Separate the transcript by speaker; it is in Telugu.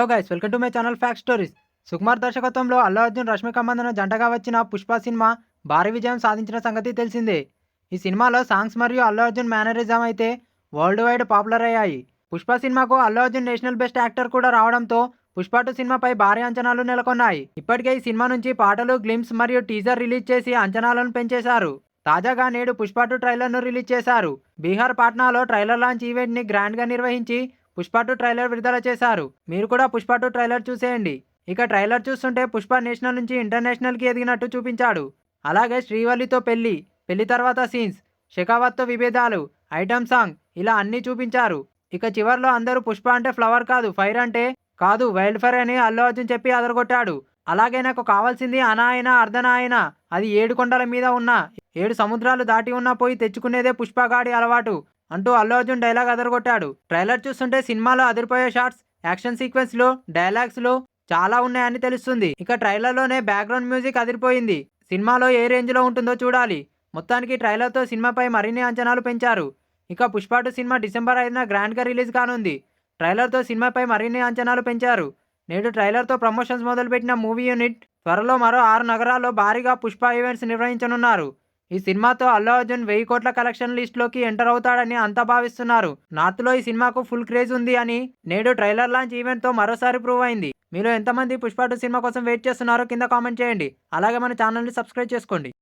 Speaker 1: Hello guys, welcome to my channel fact stories. Sukumar దర్శకత్వంలో అల్లు అర్జున్, రష్మిక మందన జంటగా వచ్చిన పుష్ప సినిమా భారీ విజయం సాధించిన సంగతి తెలిసిందే. ఈ సినిమాలో సాంగ్స్ మరియు అల్లు అర్జున్ మేనరిజం అయితే వరల్డ్ వైడ్ పాపులర్ అయ్యాయి. పుష్ప సినిమాకు Allu Arjun national best actor కూడా రావడంతో పుష్ప 2 సినిమాపై భారీ అంచనాలు నెలకొన్నాయి. ఇప్పటికే ఈ సినిమా నుంచి పాటలు, గ్లిమ్స్ మరియు టీజర్ రిలీజ్ చేసి అంచనాలను పెంచేశారు. తాజాగా నేడు పుష్ప 2 ట్రైలర్ను రిలీజ్ చేశారు. బీహార్ పాట్నాలో ట్రైలర్ లాంచ్ ఈవెంట్ ని గ్రాండ్ గా నిర్వహించి పుష్ప 2 ట్రైలర్ విడుదల చేశారు. మీరు కూడా పుష్ప 2 ట్రైలర్ చూసేయండి. ఇక ట్రైలర్ చూస్తుంటే పుష్ప నేషనల్ నుంచి ఇంటర్నేషనల్ కి ఎదిగినట్టు చూపించాడు. అలాగే శ్రీవల్లితో పెళ్లి, పెళ్లి తర్వాత సీన్స్, షెకావత్తో విభేదాలు, ఐటమ్ సాంగ్ ఇలా అన్ని చూపించారు. ఇక చివర్లో అందరూ పుష్ప అంటే ఫ్లవర్ కాదు, ఫైర్ అంటే కాదు వైల్డ్ ఫైర్ అని అల్లు అర్జున్ చెప్పి అదరగొట్టాడు. అలాగే నాకు కావాల్సింది అనాయన అర్ధనాయన, అది 7 కొండల మీద ఉన్న 7 సముద్రాలు దాటి ఉన్నా పోయి తెచ్చుకునేదే పుష్పగాడి అలవాటు అంటూ అల్లు అర్జున్ డైలాగ్ అదరగొట్టాడు. ట్రైలర్ చూస్తుంటే సినిమాలో అదిరిపోయే షాట్స్, యాక్షన్ సీక్వెన్స్ లు, డైలాగ్స్ లు చాలా ఉన్నాయని తెలుస్తుంది. ఇక ట్రైలర్లోనే బ్యాక్గ్రౌండ్ మ్యూజిక్ అదిరిపోయింది. సినిమాలో ఏ రేంజ్ లో ఉంటుందో చూడాలి. మొత్తానికి ట్రైలర్తో సినిమాపై మరిన్ని అంచనాలు పెంచారు. ఇక పుష్ప 2 సినిమా డిసెంబర్ 5న గ్రాండ్ గా రిలీజ్ కానుంది. ట్రైలర్తో సినిమాపై మరిన్ని అంచనాలు పెంచారు. నేడు ట్రైలర్తో ప్రమోషన్స్ మొదలుపెట్టిన మూవీ యూనిట్ త్వరలో మరో 6 నగరాల్లో భారీగా పుష్ప ఈవెంట్స్ నిర్వహించనున్నారు. ఈ సినిమాతో అల్లు అర్జున్ 1000 కోట్ల కలెక్షన్ లిస్ట్ లోకి ఎంటర్ అవుతాడని అంతా భావిస్తున్నారు. నార్త్ లో ఈ సినిమాకు ఫుల్ క్రేజ్ ఉంది అని నేడు ట్రైలర్ లాంచ్ ఈవెంట్ తో మరోసారి ప్రూవ్ అయింది. మీలో ఎంతమంది పుష్ప 2 సినిమా కోసం వెయిట్ చేస్తున్నారో కింద కామెంట్ చేయండి. అలాగే మన ఛానల్ ని సబ్స్క్రైబ్ చేసుకోండి.